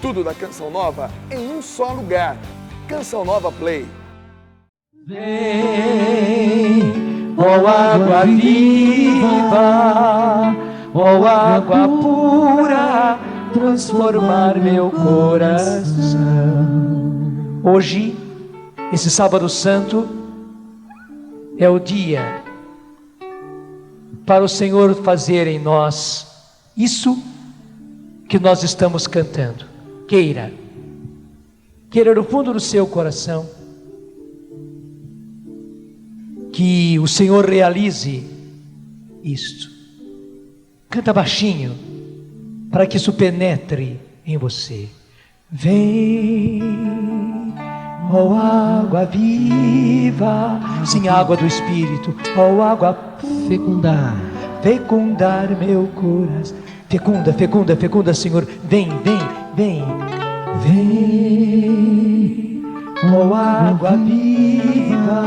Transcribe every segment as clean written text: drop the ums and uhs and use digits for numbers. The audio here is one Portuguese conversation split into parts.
Tudo da Canção Nova em um só lugar. Canção Nova Play. Vem, ó água viva, ó água pura, transformar meu coração. Hoje, esse sábado santo, é o dia para o Senhor fazer em nós isso que nós estamos cantando. Queira no fundo do seu coração que o Senhor realize isto. Canta baixinho para que isso penetre em você. Vem, ó água viva, sim, água do Espírito, ó água fecundar meu coração. Fecunda, Senhor. Vem, ó água viva,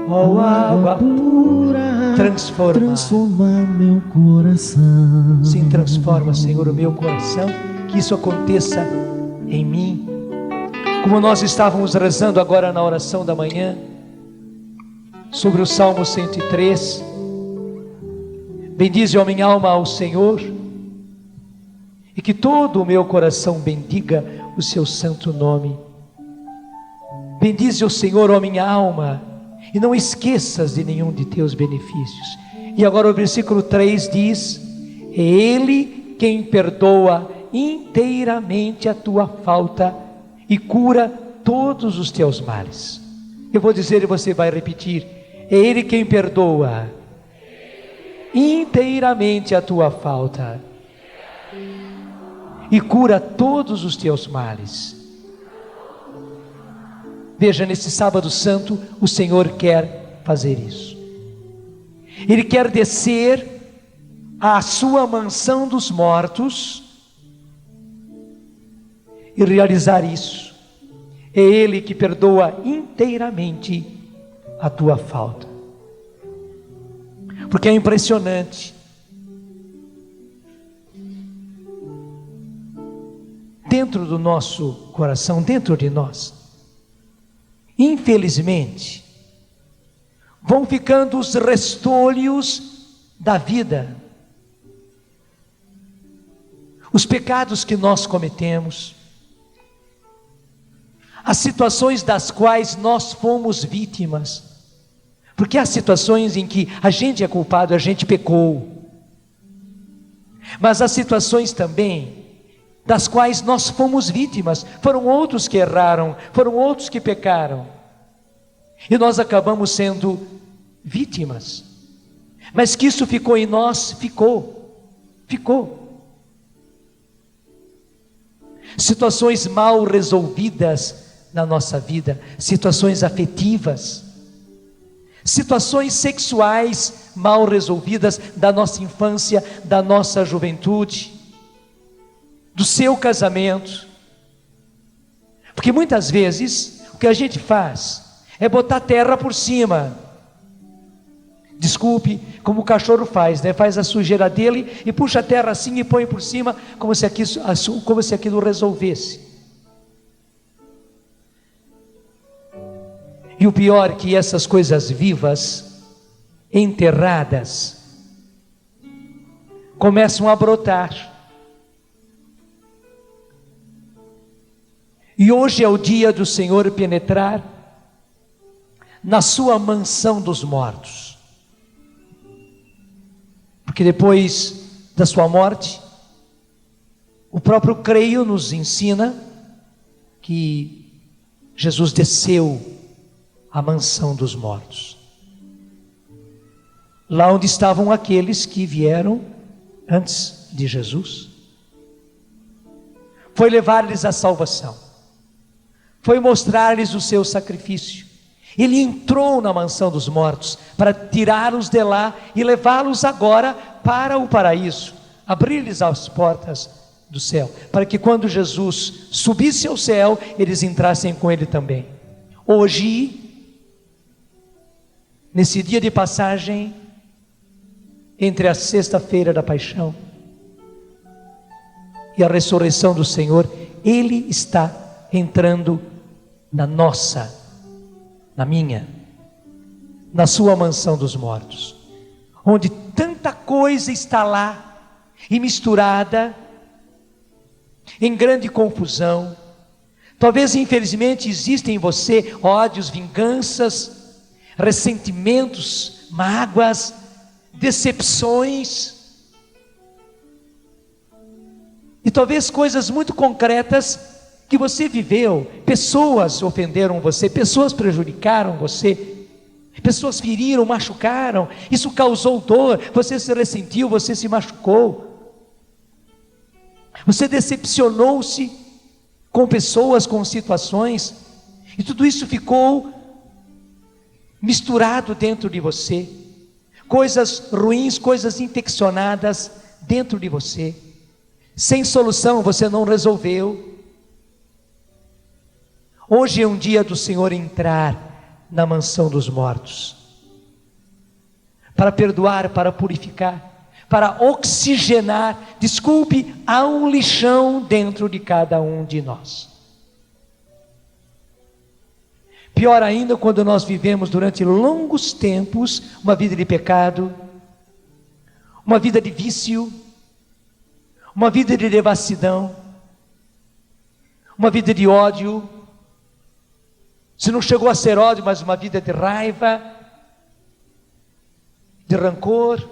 ó água pura, transformar meu coração. Sim, transforma, Senhor, o meu coração, que isso aconteça em mim. Como nós estávamos rezando agora na oração da manhã, sobre o Salmo 103, bendize a minha alma ao Senhor, e que todo o meu coração bendiga o seu santo nome. Bendize o Senhor, ó minha alma, e não esqueças de nenhum de teus benefícios. E agora o versículo 3 diz: é Ele quem perdoa inteiramente a tua falta e cura todos os teus males. Eu vou dizer e você vai repetir: é Ele quem perdoa inteiramente a tua falta e cura todos os teus males. Veja, nesse sábado santo, o Senhor quer fazer isso. Ele quer descer à sua mansão dos mortos e realizar isso. É Ele que perdoa inteiramente a tua falta. Porque é impressionante. Dentro do nosso coração, dentro de nós, infelizmente, vão ficando os restolhos da vida. Os pecados que nós cometemos, as situações das quais nós fomos vítimas. Porque há situações em que a gente é culpado, a gente pecou. Mas há situações também das quais nós fomos vítimas. Foram outros que erraram, foram outros que pecaram. E nós acabamos sendo vítimas. Mas que isso ficou em nós, ficou. Situações mal resolvidas na nossa vida, situações afetivas, situações sexuais mal resolvidas da nossa infância, da nossa juventude, do seu casamento. Porque muitas vezes o que a gente faz é botar terra por cima. Desculpe, como o cachorro faz, né? Faz a sujeira dele e puxa a terra assim e põe por cima, como se aquilo resolvesse. E o pior é que essas coisas vivas, enterradas, começam a brotar. E hoje é o dia do Senhor penetrar na sua mansão dos mortos. Porque depois da sua morte, o próprio creio nos ensina que Jesus desceu à mansão dos mortos. Lá onde estavam aqueles que vieram antes de Jesus. Foi levar-lhes a salvação. Foi mostrar-lhes o seu sacrifício. Ele entrou na mansão dos mortos para tirá-los de lá e levá-los agora para o paraíso, abrir-lhes as portas do céu, para que quando Jesus subisse ao céu, eles entrassem com ele também. Hoje, nesse dia de passagem, entre a sexta-feira da paixão e a ressurreição do Senhor, Ele está entrando na nossa, na minha, na sua mansão dos mortos, onde tanta coisa está lá, e misturada, em grande confusão. Talvez, infelizmente, existem em você ódios, vinganças, ressentimentos, mágoas, decepções, e talvez coisas muito concretas que você viveu. Pessoas ofenderam você, pessoas prejudicaram você, pessoas feriram, machucaram, isso causou dor, você se ressentiu, você se machucou, você decepcionou-se com pessoas, com situações, e tudo isso ficou misturado dentro de você, coisas ruins, coisas infeccionadas dentro de você, sem solução, você não resolveu. Hoje é um dia do Senhor entrar na mansão dos mortos, para perdoar, para purificar, para oxigenar. Desculpe, há um lixão dentro de cada um de nós. Pior ainda quando nós vivemos durante longos tempos uma vida de pecado, uma vida de vício, uma vida de devassidão, uma vida de ódio. Se não chegou a ser ódio, mas uma vida de raiva, de rancor.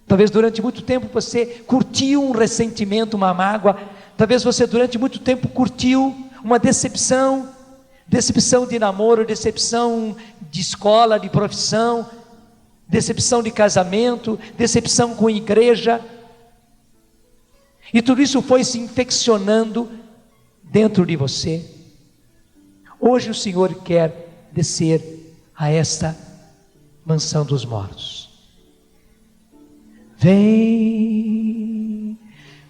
Talvez durante muito tempo você curtiu um ressentimento, uma mágoa. Talvez você durante muito tempo curtiu uma decepção, decepção de namoro, decepção de escola, de profissão, decepção de casamento, decepção com igreja. E tudo isso foi se infeccionando dentro de você. Hoje o Senhor quer descer a esta mansão dos mortos. Vem,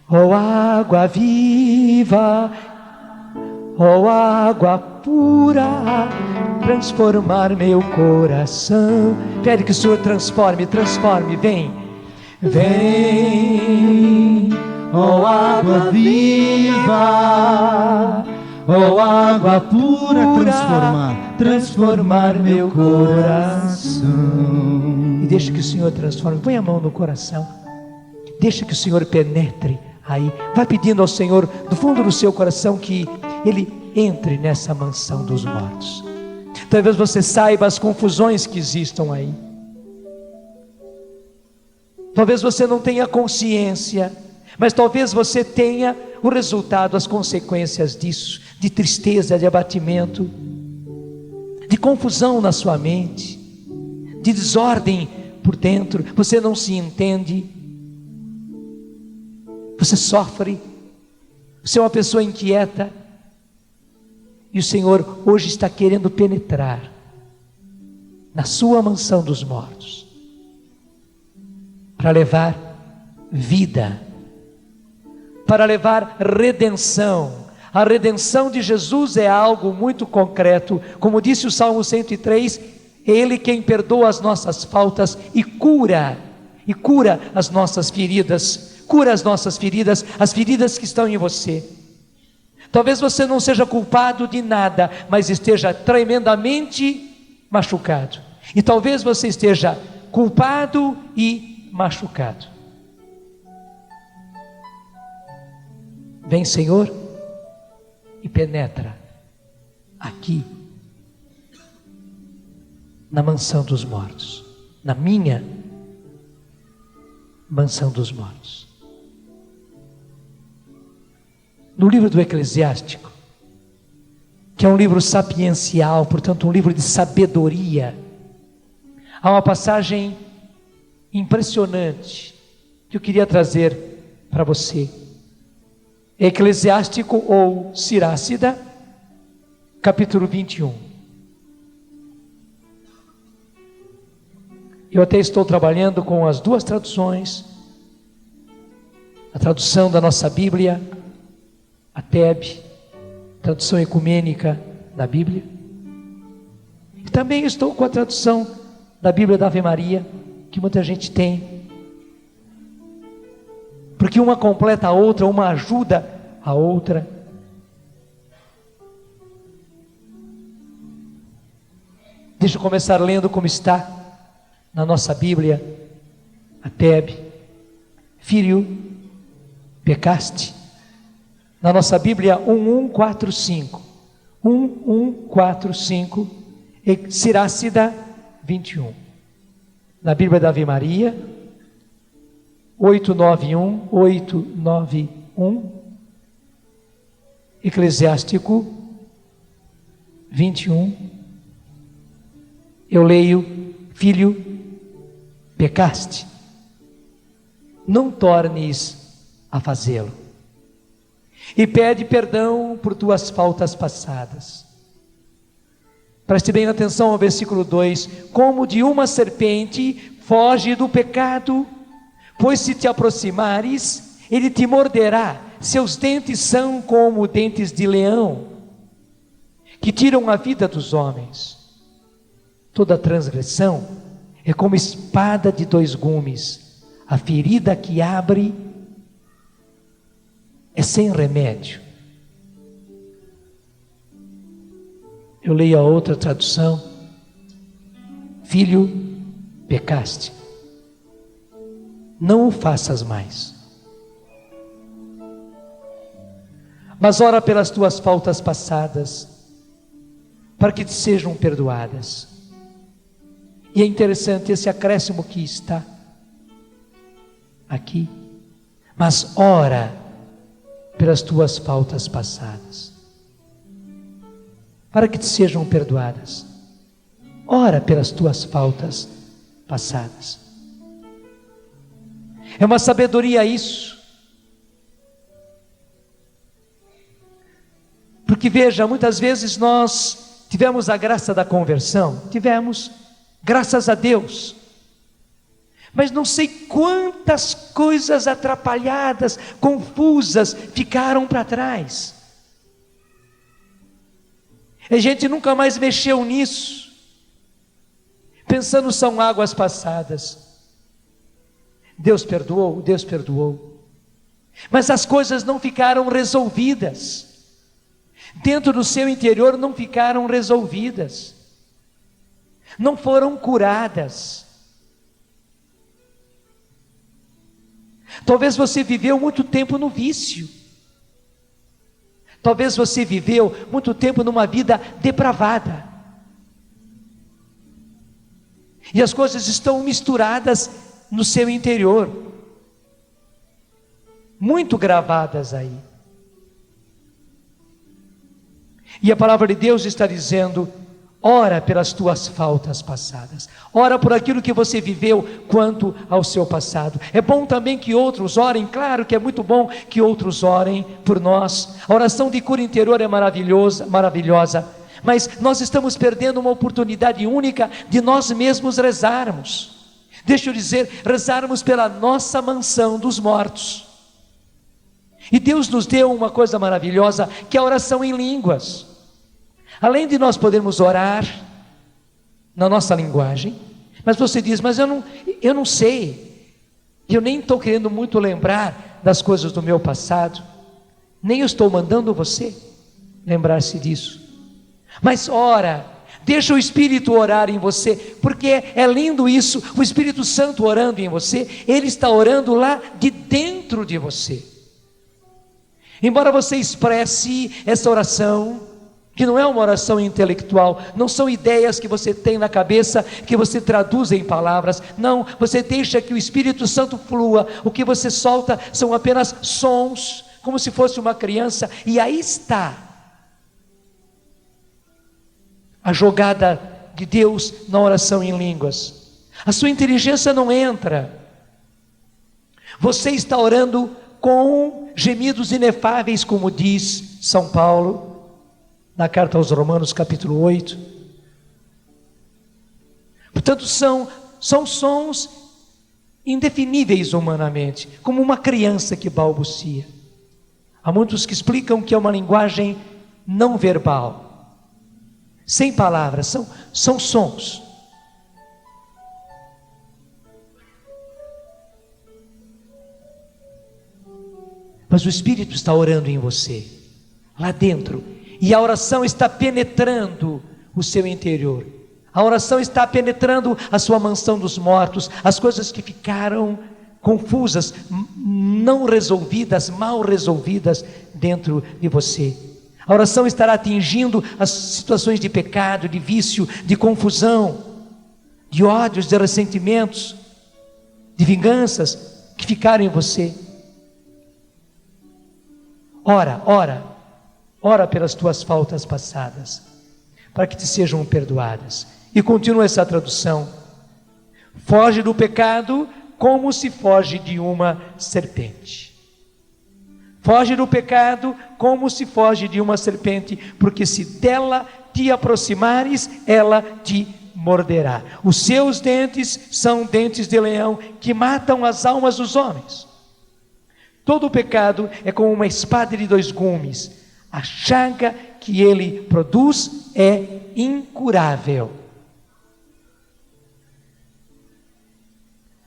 ó água viva, ó água pura, transformar meu coração. Pede que o Senhor transforme, vem. Vem, ó água viva, ó água pura, transformar meu coração. E deixa que o Senhor transforme. Põe a mão no coração, deixa que o Senhor penetre aí. Vai pedindo ao Senhor do fundo do seu coração que Ele entre nessa mansão dos mortos. Talvez você saiba as confusões que existam aí, talvez você não tenha consciência, mas talvez você tenha o resultado, as consequências disso, de tristeza, de abatimento, de confusão na sua mente, de desordem por dentro. Você não se entende, você sofre, você é uma pessoa inquieta, e o Senhor hoje está querendo penetrar na sua mansão dos mortos, para levar vida, para levar redenção. A redenção de Jesus é algo muito concreto, como disse o Salmo 103, Ele quem perdoa as nossas faltas e cura as nossas feridas, as feridas que estão em você. Talvez você não seja culpado de nada, mas esteja tremendamente machucado, e talvez você esteja culpado e machucado. Vem, Senhor, e penetra aqui na mansão dos mortos, na minha mansão dos mortos. No livro do Eclesiástico, que é um livro sapiencial, portanto um livro de sabedoria, há uma passagem impressionante que eu queria trazer para você. Eclesiástico ou Sirácida, capítulo 21. Eu até estou trabalhando com as duas traduções, a tradução da nossa Bíblia, a TEB, tradução ecumênica da Bíblia, e também estou com a tradução da Bíblia da Ave Maria, que muita gente tem. porque uma completa a outra, uma ajuda a outra. Deixa eu começar lendo como está na nossa Bíblia. A Tebe, filho, pecaste. Na nossa Bíblia 1145, 1145, e Sirácida 21. Na Bíblia da Ave Maria 891, 891, Eclesiástico 21. Eu leio: filho, pecaste, não tornes a fazê-lo, e pede perdão por tuas faltas passadas. Preste bem atenção ao versículo 2: como de uma serpente foge do pecado, pois se te aproximares, ele te morderá, seus dentes são como dentes de leão, que tiram a vida dos homens. Toda transgressão é como espada de dois gumes, a ferida que abre é sem remédio. Eu leio a outra tradução: filho, pecaste, não o faças mais, mas ora pelas tuas faltas passadas, para que te sejam perdoadas. E é interessante esse acréscimo que está aqui: mas ora pelas tuas faltas passadas, para que te sejam perdoadas. Ora pelas tuas faltas passadas. É uma sabedoria isso. Porque veja, muitas vezes nós tivemos a graça da conversão, tivemos, graças a Deus, mas não sei quantas coisas atrapalhadas, confusas ficaram para trás. A gente nunca mais mexeu nisso, pensando são águas passadas. Deus perdoou, Deus perdoou, mas as coisas não ficaram resolvidas, dentro do seu interior não ficaram resolvidas, não foram curadas. Talvez você viveu muito tempo no vício, talvez você viveu muito tempo numa vida depravada, e as coisas estão misturadas no seu interior, muito gravadas aí. E a palavra de Deus está dizendo: ora pelas tuas faltas passadas, ora por aquilo que você viveu quanto ao seu passado. É bom também que outros orem, claro que é muito bom que outros orem por nós. A oração de cura interior é maravilhosa, mas nós estamos perdendo uma oportunidade única de nós mesmos rezarmos. Deixa eu dizer, rezarmos pela nossa mansão dos mortos. E Deus nos deu uma coisa maravilhosa, que é a oração em línguas. Além de nós podermos orar na nossa linguagem, mas você diz: mas eu não sei, eu nem estou querendo muito lembrar das coisas do meu passado, nem eu estou mandando você lembrar-se disso, mas ora, deixa o Espírito orar em você, porque é lindo isso, o Espírito Santo orando em você, Ele está orando lá de dentro de você. Embora você expresse essa oração, que não é uma oração intelectual, não são ideias que você tem na cabeça, que você traduz em palavras, não, você deixa que o Espírito Santo flua, o que você solta são apenas sons, como se fosse uma criança, e aí está a jogada de Deus na oração em línguas. A sua inteligência não entra, você está orando com gemidos inefáveis, como diz São Paulo na carta aos Romanos capítulo 8. Portanto são sons indefiníveis humanamente, como uma criança que balbucia. Há muitos que explicam que é uma linguagem não verbal, sem palavras, são sons. mas o Espírito está orando em você, lá dentro, e a oração está penetrando o seu interior. A oração está penetrando a sua mansão dos mortos, as coisas que ficaram confusas, não resolvidas, mal resolvidas dentro de você. A oração estará atingindo as situações de pecado, de vício, de confusão, de ódios, de ressentimentos, de vinganças que ficaram em você. Ora pelas tuas faltas passadas, para que te sejam perdoadas. E continua essa tradução: foge do pecado como se foge de uma serpente. Foge do pecado como se foge de uma serpente, porque se dela te aproximares, ela te morderá. Os seus dentes são dentes de leão que matam as almas dos homens. Todo o pecado é como uma espada de dois gumes. A chaga que ele produz é incurável.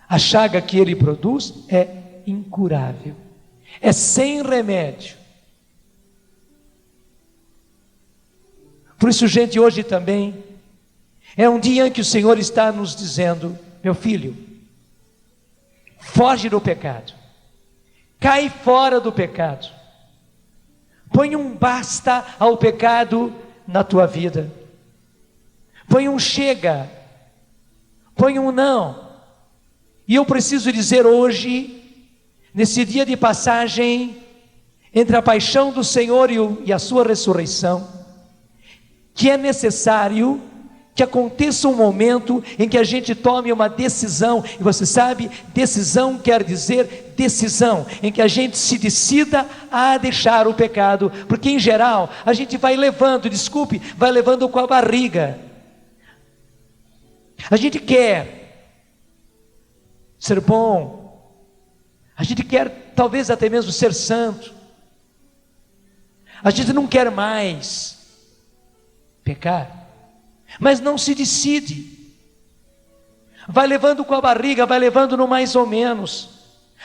A chaga que ele produz é incurável. É sem remédio. Por isso, gente, hoje também é um dia em que o Senhor está nos dizendo: meu filho, foge do pecado, cai fora do pecado, põe um basta ao pecado na tua vida, põe um chega, põe um não. E eu preciso dizer hoje, nesse dia de passagem entre a paixão do Senhor e a sua ressurreição, que é necessário que aconteça um momento em que a gente tome uma decisão. E você sabe, decisão quer dizer decisão, em que a gente se decida a deixar o pecado, porque em geral a gente vai levando com a barriga. A gente quer ser bom, a gente quer talvez até mesmo ser santo, a gente não quer mais pecar, mas não se decide, vai levando com a barriga, vai levando no mais ou menos,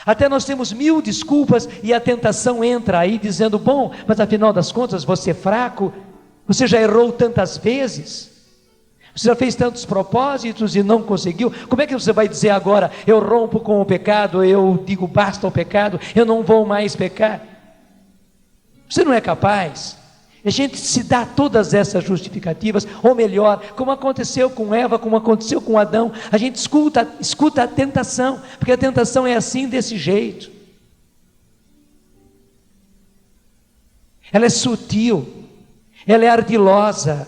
até nós temos 1000 desculpas, e a tentação entra aí dizendo: bom, mas afinal das contas você é fraco, você já errou tantas vezes, você já fez tantos propósitos e não conseguiu, como é que você vai dizer agora: eu rompo com o pecado, eu digo basta ao pecado, eu não vou mais pecar? Você não é capaz. A gente se dá todas essas justificativas, ou melhor, como aconteceu com Eva, como aconteceu com Adão, a gente escuta a tentação, porque a tentação é assim, desse jeito. Ela é sutil, ela é ardilosa,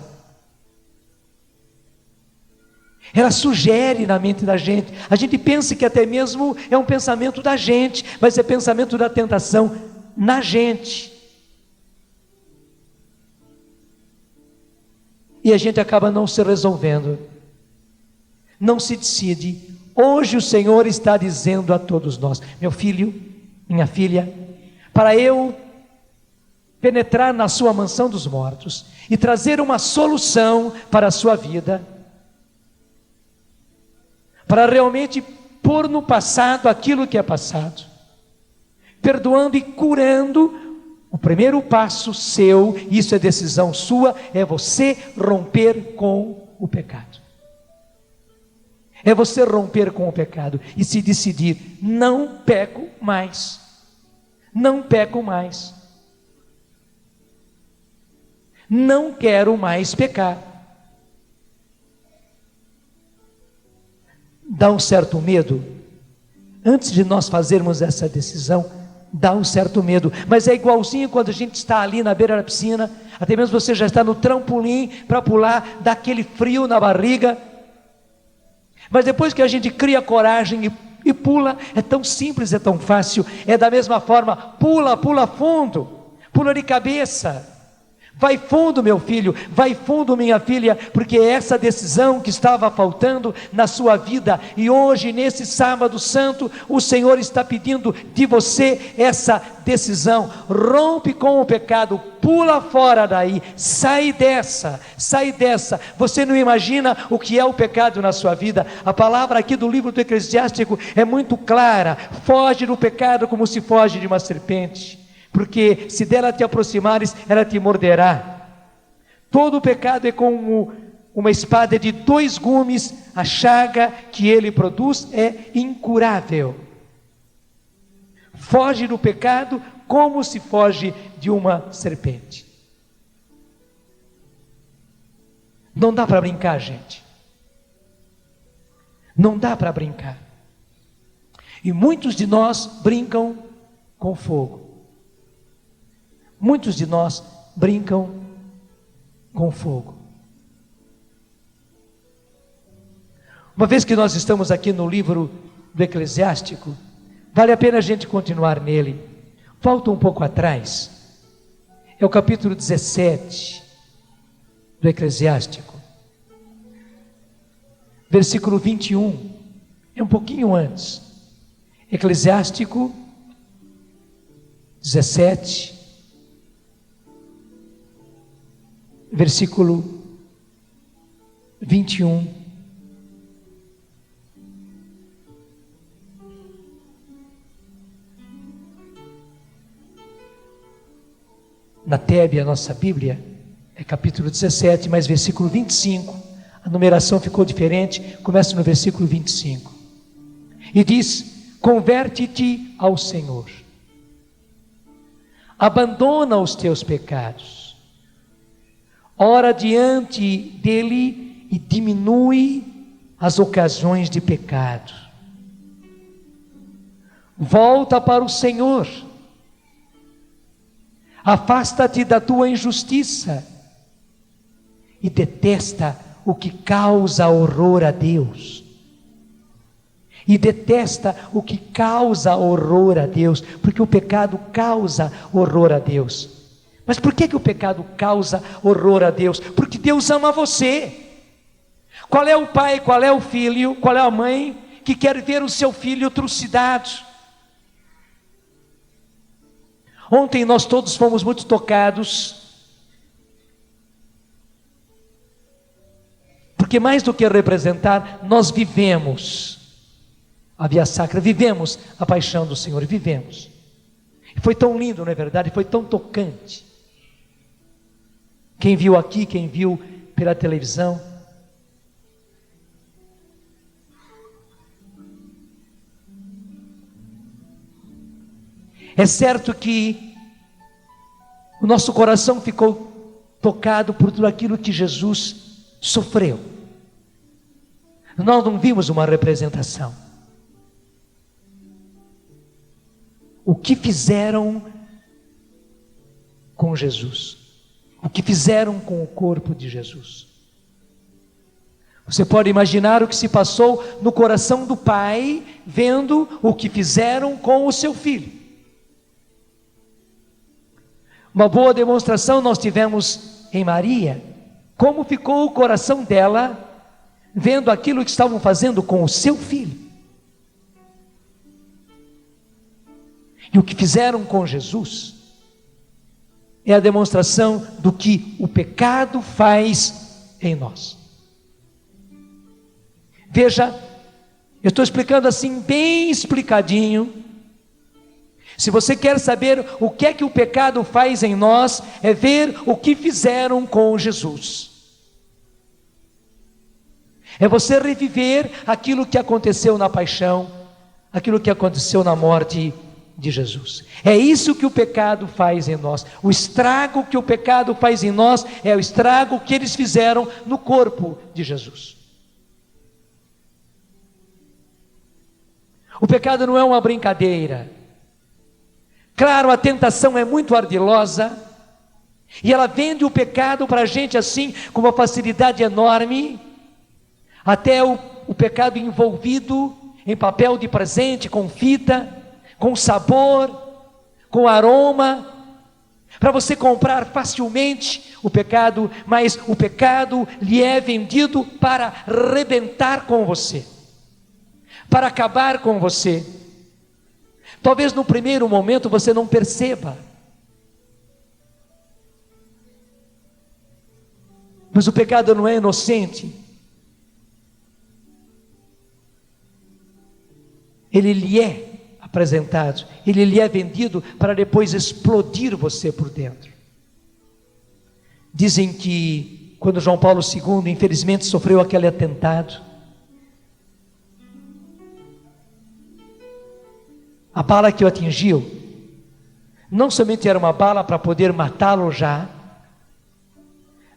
ela sugere na mente da gente. A gente pensa que até mesmo é um pensamento da gente, mas é pensamento da tentação na gente. E a gente acaba não se resolvendo, não se decide. Hoje o Senhor está dizendo a todos nós: meu filho, minha filha, para eu penetrar na sua mansão dos mortos e trazer uma solução para a sua vida, para realmente pôr no passado aquilo que é passado, perdoando e curando. O primeiro passo seu, isso é decisão sua, é você romper com o pecado. É você romper com o pecado e se decidir: não peco mais. Não peco mais. Não quero mais pecar. Dá um certo medo. Antes de nós fazermos essa decisão, dá um certo medo, mas é igualzinho quando a gente está ali na beira da piscina, até mesmo você já está no trampolim para pular, dá aquele frio na barriga, mas depois que a gente cria coragem e pula, é tão simples, é tão fácil. É da mesma forma: pula fundo, pula de cabeça, vai fundo, meu filho, vai fundo, minha filha, porque é essa decisão que estava faltando na sua vida. E hoje, nesse sábado santo, o Senhor está pedindo de você essa decisão. Rompe com o pecado, pula fora daí, sai dessa. Você não imagina o que é o pecado na sua vida. A palavra aqui do livro do Eclesiástico é muito clara: foge do pecado como se foge de uma serpente. porque se dela te aproximares, ela te morderá. Todo o pecado é como uma espada de 2 gumes, a chaga que ele produz é incurável. Foge do pecado como se foge de uma serpente. Não dá para brincar, gente. Não dá para brincar. E muitos de nós brincam com fogo. Muitos de nós brincam com fogo. Uma vez que nós estamos aqui no livro do Eclesiástico, vale a pena a gente continuar nele. Volta um pouco atrás. É o capítulo 17 do Eclesiástico. Versículo 21. É um pouquinho antes. Eclesiástico 17, versículo 21. Na Tebe, a nossa Bíblia, é capítulo 17, mas versículo 25, a numeração ficou diferente, começa no versículo 25. E diz: converte-te ao Senhor, abandona os teus pecados, ora diante dele e diminui as ocasiões de pecado. Volta para o Senhor, afasta-te da tua injustiça e detesta o que causa horror a Deus. E detesta o que causa horror a Deus, porque o pecado causa horror a Deus. Mas por que o pecado causa horror a Deus? Porque Deus ama você. Qual é o pai, qual é o filho, qual é a mãe que quer ver o seu filho trucidado? Ontem nós todos fomos muito tocados, porque mais do que representar, nós vivemos a Via Sacra, vivemos a paixão do Senhor, vivemos. E foi tão lindo, não é verdade? Foi tão tocante. Quem viu aqui, quem viu pela televisão. É certo que o nosso coração ficou tocado por tudo aquilo que Jesus sofreu. Nós não vimos uma representação. O que fizeram com Jesus? O que fizeram com o corpo de Jesus? Você pode imaginar o que se passou no coração do pai, vendo o que fizeram com o seu filho. Uma boa demonstração nós tivemos em Maria, como ficou o coração dela, vendo aquilo que estavam fazendo com o seu filho. E o que fizeram com Jesus é a demonstração do que o pecado faz em nós. Veja, eu estou explicando assim bem explicadinho. Se você quer saber o que é que o pecado faz em nós, é ver o que fizeram com Jesus. É você reviver aquilo que aconteceu na paixão, aquilo que aconteceu na morte de Jesus. É isso que o pecado faz em nós. O estrago que o pecado faz em nós é o estrago que eles fizeram no corpo de Jesus. O pecado não é uma brincadeira. Claro, a tentação é muito ardilosa, e ela vende o pecado para a gente assim, com uma facilidade enorme, até o pecado envolvido em papel de presente, com fita, com sabor, com aroma, para você comprar facilmente o pecado, mas o pecado lhe é vendido para arrebentar com você, para acabar com você. Talvez no primeiro momento você não perceba, mas o pecado não é inocente. Ele lhe é apresentado, ele lhe é vendido para depois explodir você por dentro. Dizem que quando João Paulo II, infelizmente, sofreu aquele atentado, a bala que o atingiu, não somente era uma bala para poder matá-lo já,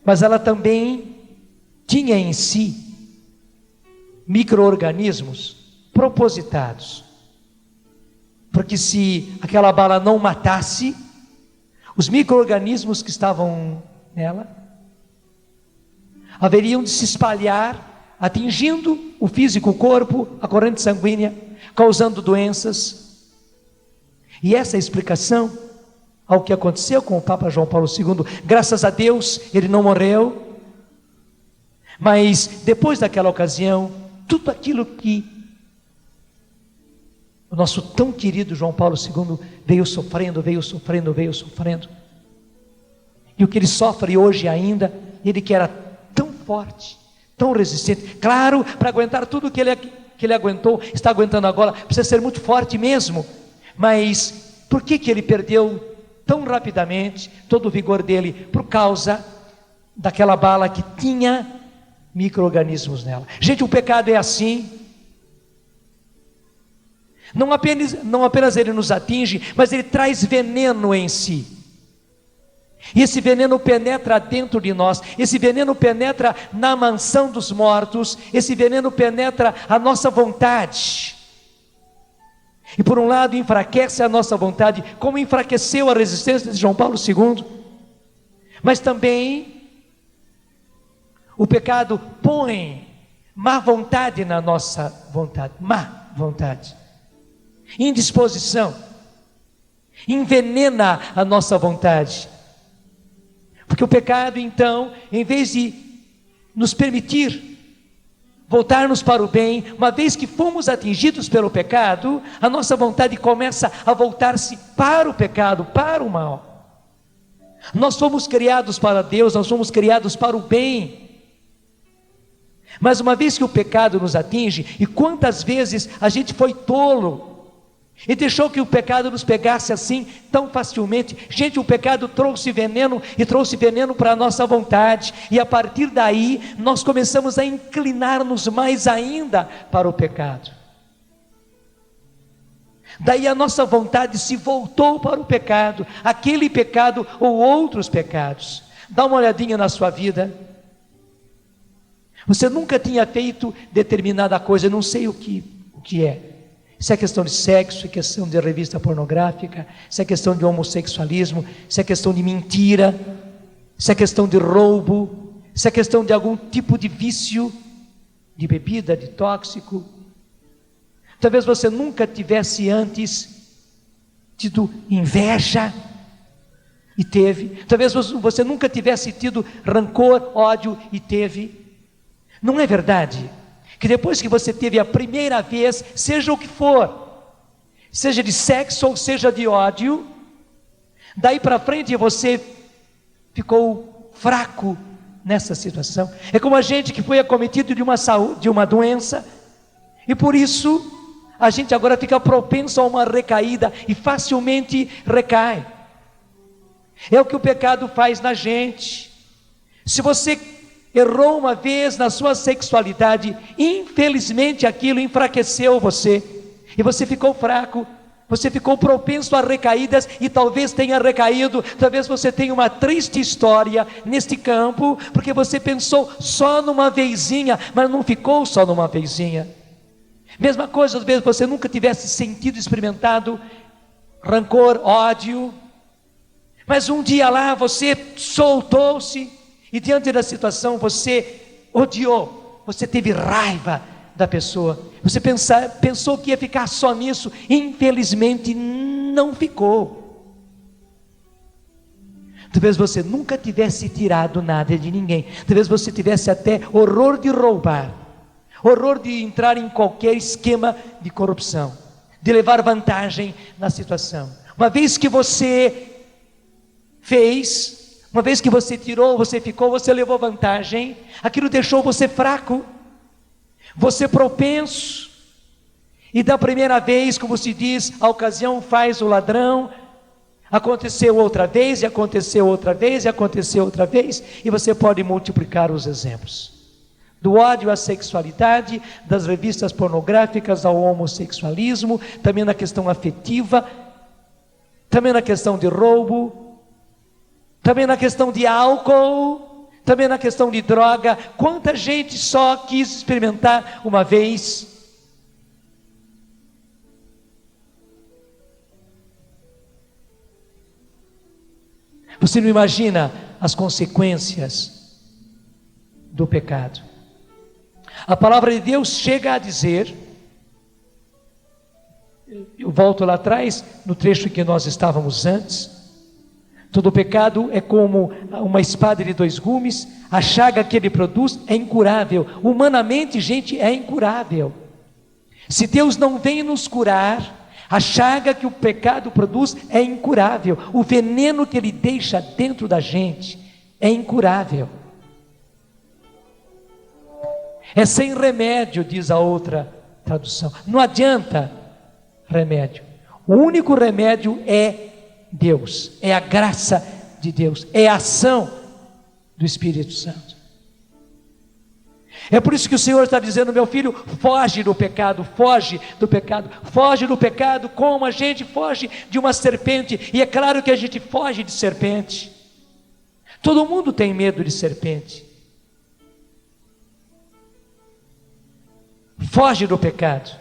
mas ela também tinha em si micro-organismos propositados, porque se aquela bala não matasse, os micro-organismos que estavam nela haveriam de se espalhar, atingindo o físico, o corpo, a corrente sanguínea, causando doenças. E essa é a explicação ao que aconteceu com o Papa João Paulo II. Graças a Deus ele não morreu, mas depois daquela ocasião, tudo aquilo que o nosso tão querido João Paulo II veio sofrendo, e o que ele sofre hoje ainda, ele que era tão forte, tão resistente, claro, para aguentar tudo que ele aguentou, está aguentando agora, precisa ser muito forte mesmo, mas por que ele perdeu tão rapidamente todo o vigor dele? Por causa daquela bala que tinha micro-organismos nela. Gente, o pecado é assim. Não apenas ele nos atinge, mas ele traz veneno em si. E esse veneno penetra dentro de nós, esse veneno penetra na mansão dos mortos, esse veneno penetra a nossa vontade. E por um lado enfraquece a nossa vontade, como enfraqueceu a resistência de João Paulo II, mas também o pecado põe má vontade na nossa vontade, má vontade, indisposição, envenena a nossa vontade, porque o pecado então, em vez de nos permitir voltar-nos para o bem, uma vez que fomos atingidos pelo pecado, a nossa vontade começa a voltar-se para o pecado, para o mal. Nós fomos criados para Deus, nós fomos criados para o bem, mas uma vez que o pecado nos atinge, e quantas vezes a gente foi tolo, e deixou que o pecado nos pegasse assim, tão facilmente. Gente, o pecado trouxe veneno, e trouxe veneno para a nossa vontade, e a partir daí, nós começamos a inclinar-nos mais ainda para o pecado. Daí a nossa vontade se voltou para o pecado, aquele pecado ou outros pecados. Dá uma olhadinha na sua vida. Você nunca tinha feito determinada coisa, não sei o que é. Se é questão de sexo, se é questão de revista pornográfica, se é questão de homossexualismo, se é questão de mentira, se é questão de roubo, se é questão de algum tipo de vício, de bebida, de tóxico. Talvez você nunca tivesse antes tido inveja, e teve. Talvez você nunca tivesse tido rancor, ódio, e teve. Não é verdade que depois que você teve a primeira vez, seja o que for, seja de sexo ou seja de ódio, daí para frente você ficou fraco nessa situação? É como a gente que foi acometido de uma doença, e por isso a gente agora fica propenso a uma recaída, e facilmente recai. É o que o pecado faz na gente. Se você errou uma vez na sua sexualidade, infelizmente aquilo enfraqueceu você, e você ficou fraco, você ficou propenso a recaídas, e talvez tenha recaído. Talvez você tenha uma triste história neste campo, porque você pensou só numa vezinha, mas não ficou só numa vezinha. Mesma coisa, às vezes você nunca tivesse sentido, experimentado rancor, ódio, mas um dia lá você soltou-se, e diante da situação você odiou, você teve raiva da pessoa, você pensou que ia ficar só nisso, infelizmente não ficou. Talvez você nunca tivesse tirado nada de ninguém, talvez você tivesse até horror de roubar, horror de entrar em qualquer esquema de corrupção, de levar vantagem na situação. Uma vez que você fez, uma vez que você tirou, você ficou, você levou vantagem, aquilo deixou você fraco, você propenso, E da primeira vez, como se diz, a ocasião faz o ladrão. Aconteceu outra vez, e aconteceu outra vez, e aconteceu outra vez, e você pode multiplicar os exemplos. Do ódio à sexualidade, das revistas pornográficas ao homossexualismo, também na questão afetiva, também na questão de roubo, também na questão de álcool, também na questão de droga. Quanta gente só quis experimentar uma vez. Você não imagina as consequências do pecado. A palavra de Deus chega a dizer, eu volto lá atrás, no trecho que nós estávamos antes, todo pecado é como uma espada de dois gumes, a chaga que ele produz é incurável. Humanamente, gente, é incurável. Se Deus não vem nos curar, a chaga que o pecado produz é incurável. O veneno que ele deixa dentro da gente é incurável. É sem remédio, diz a outra tradução. Não adianta remédio. O único remédio é Deus, é a graça de Deus, é a ação do Espírito Santo. É por isso que o Senhor está dizendo: meu filho, foge do pecado, foge do pecado, foge do pecado como a gente foge de uma serpente. E é claro que a gente foge de serpente. Todo mundo tem medo de serpente. Foge do pecado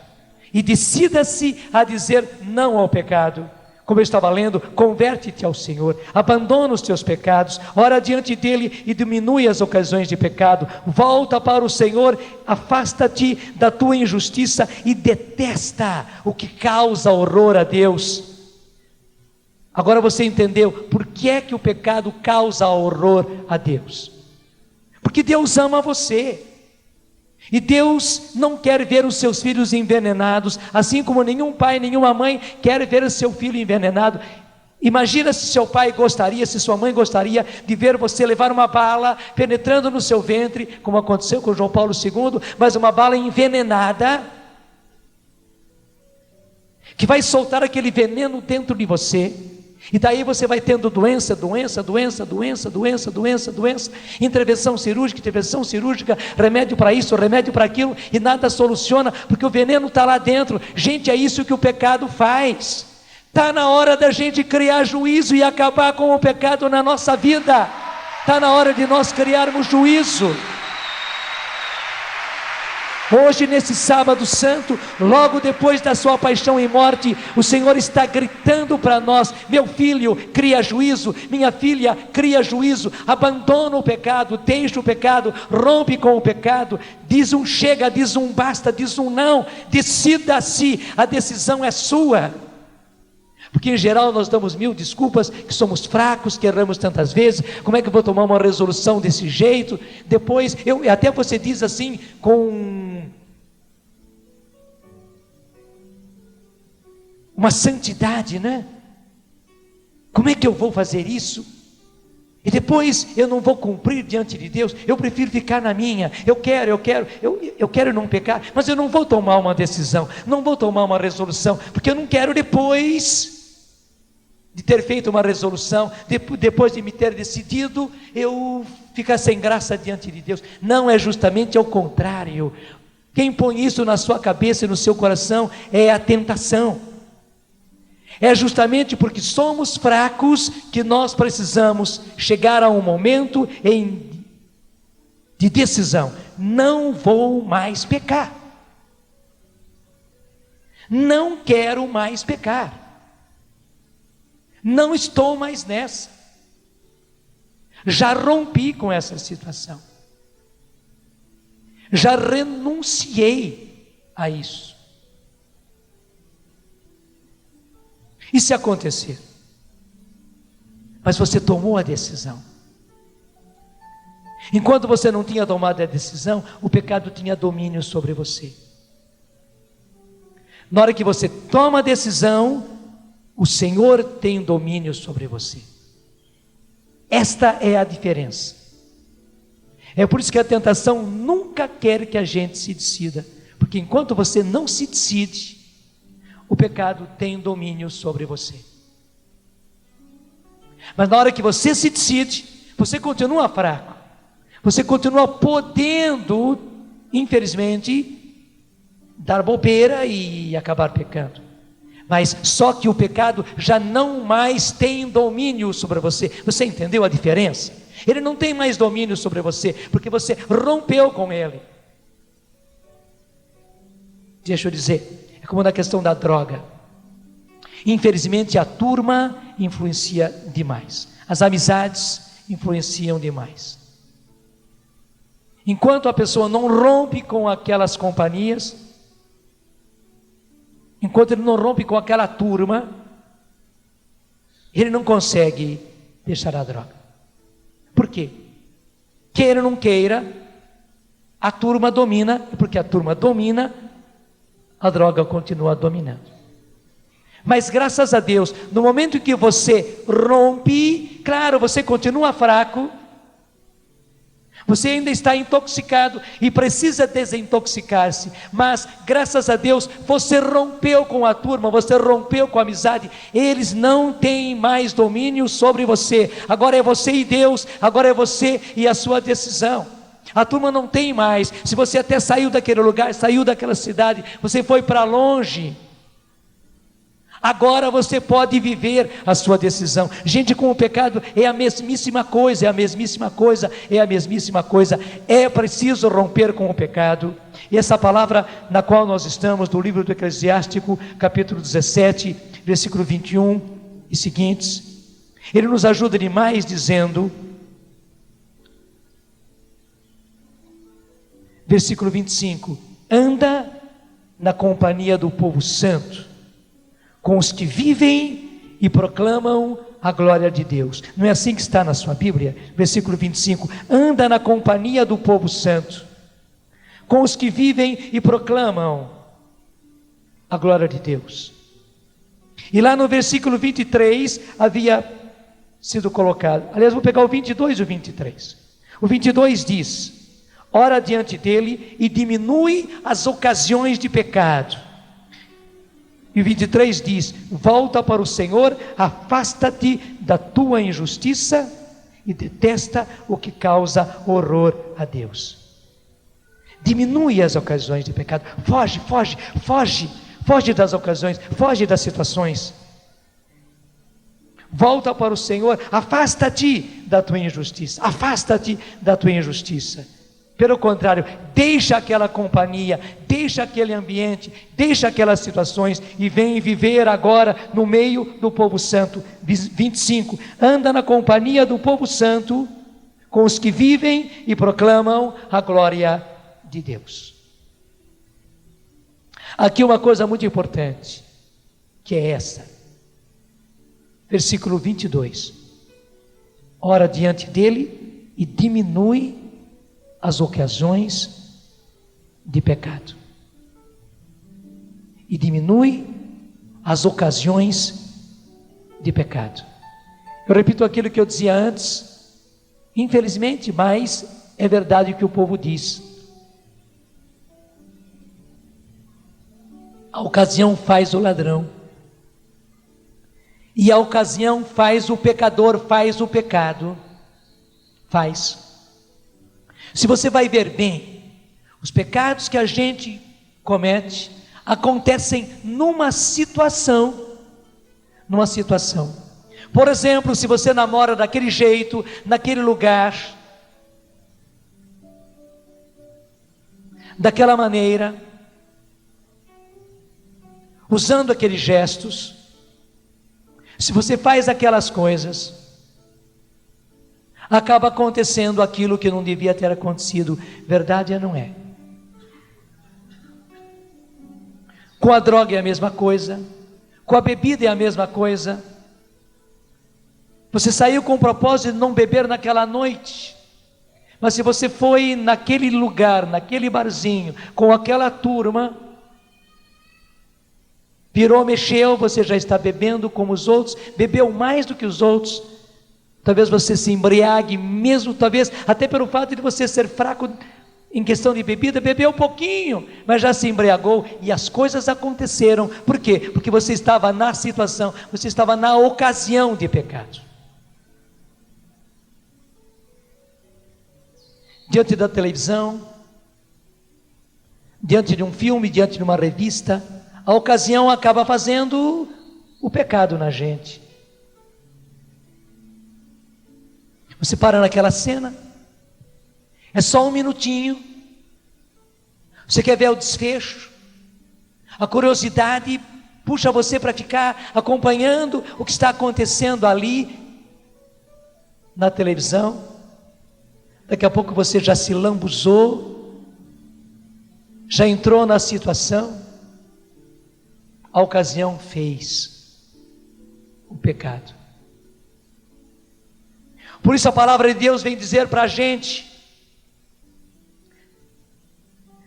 e decida-se a dizer não ao pecado. Como eu estava lendo, converte-te ao Senhor, abandona os teus pecados, ora diante dele e diminui as ocasiões de pecado, volta para o Senhor, afasta-te da tua injustiça e detesta o que causa horror a Deus. Agora você entendeu por que é que o pecado causa horror a Deus? Porque Deus ama você. E Deus não quer ver os seus filhos envenenados, assim como nenhum pai, nenhuma mãe quer ver o seu filho envenenado. Imagina se seu pai gostaria, se sua mãe gostaria de ver você levar uma bala penetrando no seu ventre, como aconteceu com João Paulo II, mas uma bala envenenada, que vai soltar aquele veneno dentro de você. E daí você vai tendo doença, intervenção cirúrgica, remédio para isso, remédio para aquilo, e nada soluciona, porque o veneno está lá dentro. Gente, é isso que o pecado faz. Está na hora da gente criar juízo e acabar com o pecado na nossa vida. Está na hora de nós criarmos juízo. Hoje, nesse sábado santo, logo depois da sua paixão e morte, o Senhor está gritando para nós: meu filho, cria juízo, minha filha, cria juízo, abandona o pecado, deixa o pecado, rompe com o pecado, diz um chega, diz um basta, diz um não, decida-se, a decisão é sua. Porque em geral nós damos mil desculpas, que somos fracos, que erramos tantas vezes. Como é que eu vou tomar uma resolução desse jeito? Depois, até você diz assim, com uma santidade, né? Como é que eu vou fazer isso? E depois eu não vou cumprir diante de Deus. Eu prefiro ficar na minha. Eu quero não pecar, mas eu não vou tomar uma decisão, não vou tomar uma resolução, porque eu não quero depois de ter feito uma resolução, depois de me ter decidido, eu ficar sem graça diante de Deus. Não, é justamente ao contrário. Quem põe isso na sua cabeça e no seu coração é a tentação. É justamente porque somos fracos que nós precisamos chegar a um momento de decisão. Não vou mais pecar. Não quero mais pecar. Não estou mais nessa. Já rompi com essa situação. Já renunciei a isso. E se acontecer? Mas você tomou a decisão. Enquanto você não tinha tomado a decisão, o pecado tinha domínio sobre você. Na hora que você toma a decisão, o Senhor tem domínio sobre você. Esta é a diferença. É por isso que a tentação nunca quer que a gente se decida, porque enquanto você não se decide, o pecado tem domínio sobre você. Mas na hora que você se decide, você continua fraco, você continua podendo, infelizmente, dar bobeira e acabar pecando. Mas só que o pecado já não mais tem domínio sobre você. Você entendeu a diferença? Ele não tem mais domínio sobre você, porque você rompeu com ele. Deixa eu dizer, é como na questão da droga. Infelizmente a turma influencia demais, as amizades influenciam demais. Enquanto a pessoa não rompe com aquelas companhias, enquanto ele não rompe com aquela turma, ele não consegue deixar a droga. Por quê? Queira ou não queira, a turma domina, e porque a turma domina, a droga continua dominando. Mas graças a Deus, no momento em que você rompe, claro, você continua fraco, você ainda está intoxicado e precisa desintoxicar-se, mas graças a Deus, você rompeu com a turma, você rompeu com a amizade, eles não têm mais domínio sobre você, agora é você e Deus, agora é você e a sua decisão. A turma não tem mais, se você até saiu daquele lugar, saiu daquela cidade, você foi para longe, agora você pode viver a sua decisão. Gente, com o pecado é a mesmíssima coisa, é a mesmíssima coisa, é a mesmíssima coisa. É preciso romper com o pecado. E essa palavra na qual nós estamos, do livro do Eclesiástico, capítulo 17, versículo 21 e seguintes, ele nos ajuda demais dizendo, versículo 25, anda na companhia do povo santo, com os que vivem e proclamam a glória de Deus. Não é assim que está na sua Bíblia? Versículo 25, anda na companhia do povo santo, com os que vivem e proclamam a glória de Deus. E lá no versículo 23 havia sido colocado, aliás, vou pegar o 22 e o 23. O 22 diz, ora diante dele e diminui as ocasiões de pecado. E o 23 diz, volta para o Senhor, afasta-te da tua injustiça e detesta o que causa horror a Deus. Diminui as ocasiões de pecado, foge das ocasiões, foge das situações. Volta para o Senhor, afasta-te da tua injustiça, afasta-te da tua injustiça. Pelo contrário, deixa aquela companhia, deixa aquele ambiente, deixa aquelas situações e vem viver agora no meio do povo santo. 25, anda na companhia do povo santo, com os que vivem e proclamam a glória de Deus. Aqui uma coisa muito importante, que é essa. Versículo 22. Ora diante dele e diminui as ocasiões de pecado. E diminui as ocasiões de pecado. Eu repito aquilo que eu dizia antes, infelizmente, mas é verdade o que o povo diz. A ocasião faz o ladrão. E a ocasião faz o pecador, faz o pecado. Faz. Se você vai ver bem, os pecados que a gente comete acontecem numa situação. Por exemplo, se você namora daquele jeito, naquele lugar, daquela maneira, usando aqueles gestos, se você faz aquelas coisas, acaba acontecendo aquilo que não devia ter acontecido. Verdade é, não é? Com a droga é a mesma coisa, com a bebida é a mesma coisa. Você saiu com o propósito de não beber naquela noite, mas se você foi naquele lugar, naquele barzinho, com aquela turma, virou, mexeu, você já está bebendo como os outros, bebeu mais do que os outros. Talvez você se embriague mesmo, talvez até pelo fato de você ser fraco, em questão de bebida, bebeu um pouquinho, mas já se embriagou e as coisas aconteceram. Por quê? Porque você estava na situação, você estava na ocasião de pecado. Diante da televisão, diante de um filme, diante de uma revista, a ocasião acaba fazendo o pecado na gente. Você para naquela cena, é só um minutinho, você quer ver o desfecho, a curiosidade puxa você para ficar acompanhando o que está acontecendo ali na televisão. Daqui a pouco você já se lambuzou, já entrou na situação, a ocasião fez o pecado. Por isso a palavra de Deus vem dizer para a gente: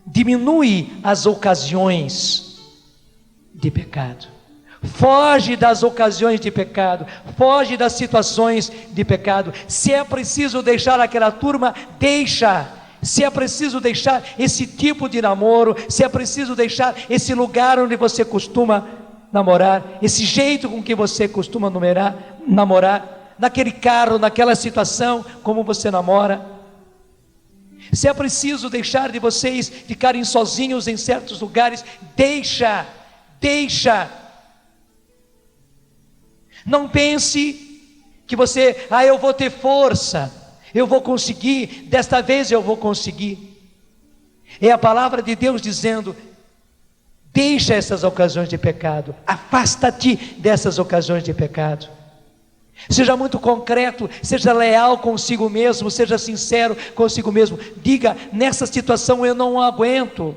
diminui as ocasiões de pecado, foge das ocasiões de pecado, foge das situações de pecado. Se é preciso deixar aquela turma, deixa. Se é preciso deixar esse tipo de namoro, se é preciso deixar esse lugar onde você costuma namorar, esse jeito com que você costuma namorar, naquele carro, naquela situação, como você namora. Se é preciso deixar de vocês ficarem sozinhos em certos lugares, deixa. Não pense que você, eu vou ter força, eu vou conseguir, desta vez eu vou conseguir. É a palavra de Deus dizendo: deixa essas ocasiões de pecado, afasta-te dessas ocasiões de pecado. Seja muito concreto, seja leal consigo mesmo, seja sincero consigo mesmo. Diga: nessa situação eu não aguento.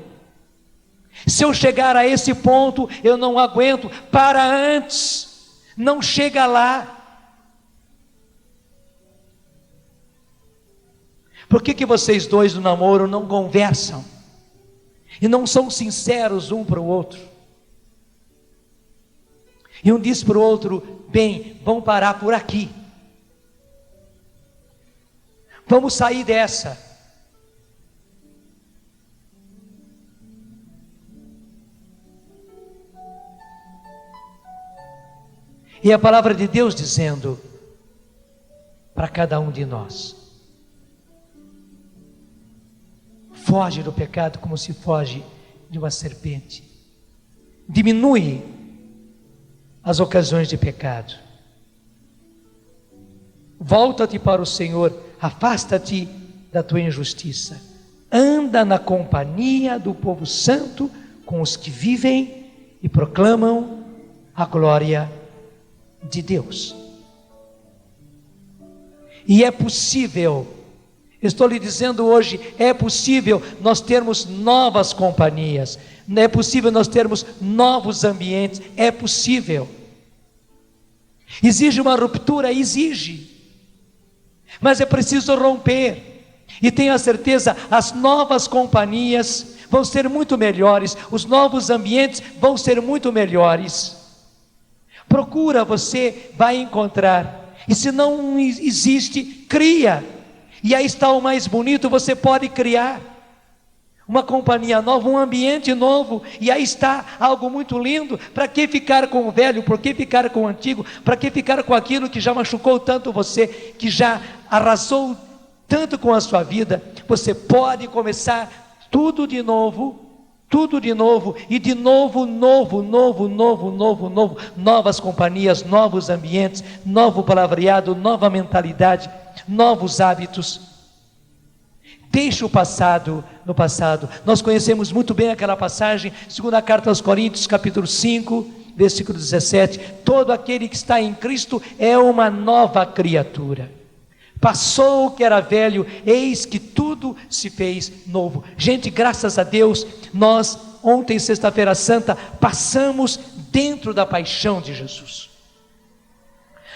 Se eu chegar a esse ponto, eu não aguento. Para antes, não chega lá. Por que vocês dois no namoro não conversam? E não são sinceros um para o outro? E um diz para o outro: bem, vamos parar por aqui, vamos sair dessa. E a palavra de Deus dizendo para cada um de nós: foge do pecado como se foge de uma serpente. Diminui as ocasiões de pecado. Volta-te para o Senhor, afasta-te da tua injustiça. Anda na companhia do povo santo, com os que vivem e proclamam a glória de Deus. E é possível, estou lhe dizendo hoje, é possível nós termos novas companhias, é possível nós termos novos ambientes, é possível. Exige uma ruptura? Exige, mas é preciso romper, e tenha certeza, as novas companhias vão ser muito melhores, os novos ambientes vão ser muito melhores. Procura, você vai encontrar, e se não existe, cria, e aí está o mais bonito: você pode criar uma companhia nova, um ambiente novo, e aí está algo muito lindo. Para que ficar com o velho? Por que ficar com o antigo? Para que ficar com aquilo que já machucou tanto você, que já arrasou tanto com a sua vida? Você pode começar tudo de novo, e de novo, novas companhias, novos ambientes, novo palavreado, nova mentalidade, novos hábitos. Deixa o passado no passado. Nós conhecemos muito bem aquela passagem, segunda carta aos Coríntios, capítulo 5, versículo 17: todo aquele que está em Cristo é uma nova criatura. Passou o que era velho, eis que tudo se fez novo. Gente, graças a Deus, nós ontem, sexta-feira santa, passamos dentro da paixão de Jesus.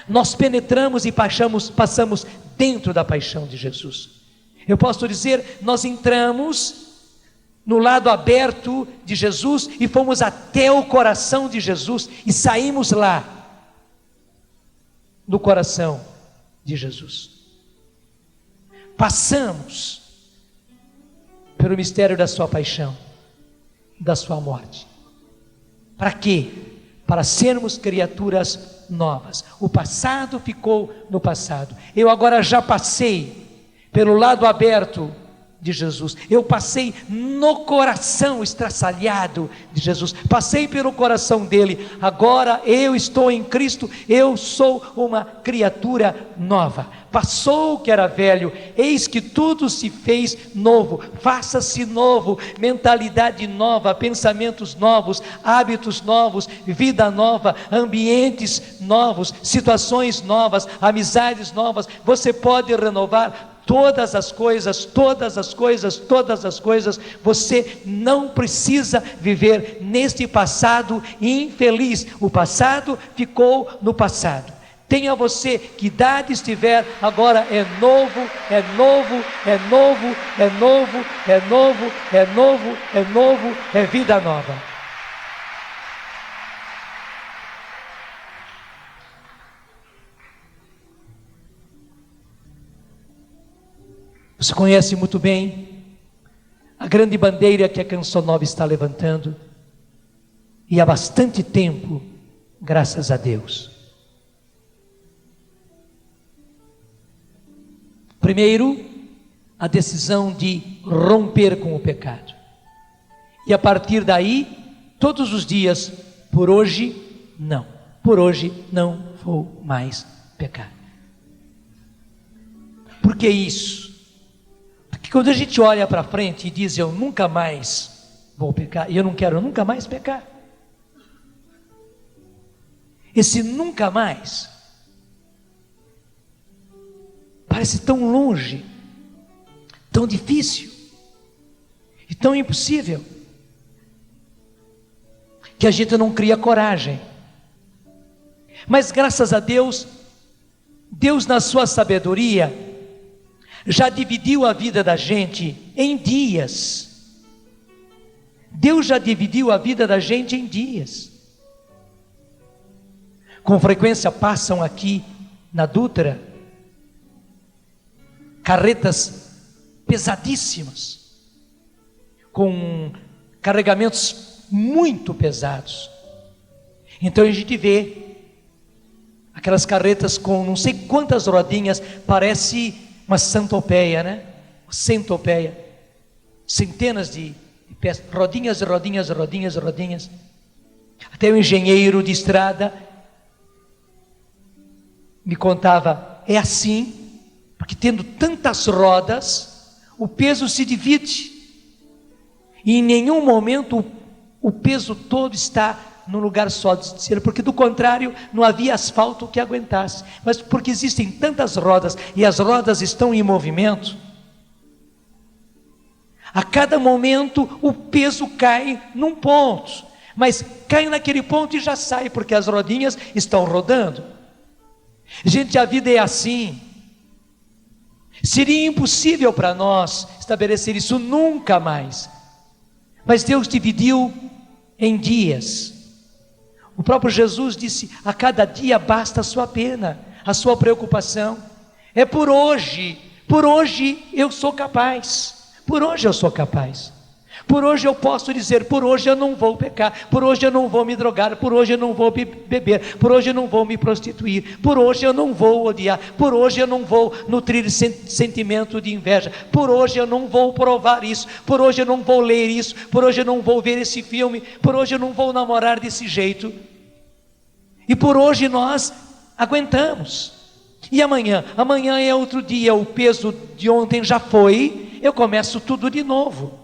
Nós penetramos e passamos dentro da paixão de Jesus. Eu posso dizer, nós entramos no lado aberto de Jesus e fomos até o coração de Jesus e saímos lá, no coração de Jesus. Passamos pelo mistério da sua paixão, da sua morte. Para quê? Para sermos criaturas novas. O passado ficou no passado. Eu agora já passei pelo lado aberto de Jesus. Eu passei no coração estraçalhado de Jesus. Passei pelo coração dele. Agora eu estou em Cristo. Eu sou uma criatura nova. Passou o que era velho. Eis que tudo se fez novo. Faça-se novo. Mentalidade nova, pensamentos novos, hábitos novos, vida nova, ambientes novos, situações novas, amizades novas. Você pode renovar todas as coisas, todas as coisas, todas as coisas. Você não precisa viver neste passado infeliz. O passado ficou no passado. Tenha você que idade estiver, agora é novo, é novo, é novo, é novo, é novo, é novo, é novo, é vida nova. Você conhece muito bem a grande bandeira que a Canção Nova está levantando, e há bastante tempo, graças a Deus. Primeiro, a decisão de romper com o pecado, e a partir daí, todos os dias, por hoje não vou mais pecar. Por que isso? Porque quando a gente olha para frente e diz, eu nunca mais vou pecar, e eu não quero nunca mais pecar, esse nunca mais parece tão longe, tão difícil e tão impossível, que a gente não cria coragem. Mas graças a Deus, Deus na sua sabedoria já dividiu a vida da gente em dias. Deus já dividiu a vida da gente em dias. Com frequência passam aqui na Dutra carretas pesadíssimas, com carregamentos muito pesados. Então a gente vê aquelas carretas com não sei quantas rodinhas, parece uma centopeia, né? Centopeia, centenas de peças, rodinhas, rodinhas, rodinhas, rodinhas. Até o engenheiro de estrada me contava, é assim, porque tendo tantas rodas, o peso se divide, e em nenhum momento o peso todo está num lugar só, porque do contrário não havia asfalto que aguentasse. Mas porque existem tantas rodas e as rodas estão em movimento, a cada momento o peso cai num ponto, mas cai naquele ponto e já sai, porque as rodinhas estão rodando. Gente, a vida é assim. Seria impossível para nós estabelecer isso nunca mais, mas Deus dividiu em dias. O próprio Jesus disse, a cada dia basta a sua pena, a sua preocupação. É por hoje eu sou capaz, por hoje eu sou capaz. Por hoje eu posso dizer, por hoje eu não vou pecar, por hoje eu não vou me drogar, por hoje eu não vou beber, por hoje eu não vou me prostituir, por hoje eu não vou odiar, por hoje eu não vou nutrir sentimento de inveja, por hoje eu não vou provar isso, por hoje eu não vou ler isso, por hoje eu não vou ver esse filme, por hoje eu não vou namorar desse jeito. E por hoje nós aguentamos. E amanhã é outro dia, o peso de ontem já foi, eu começo tudo de novo.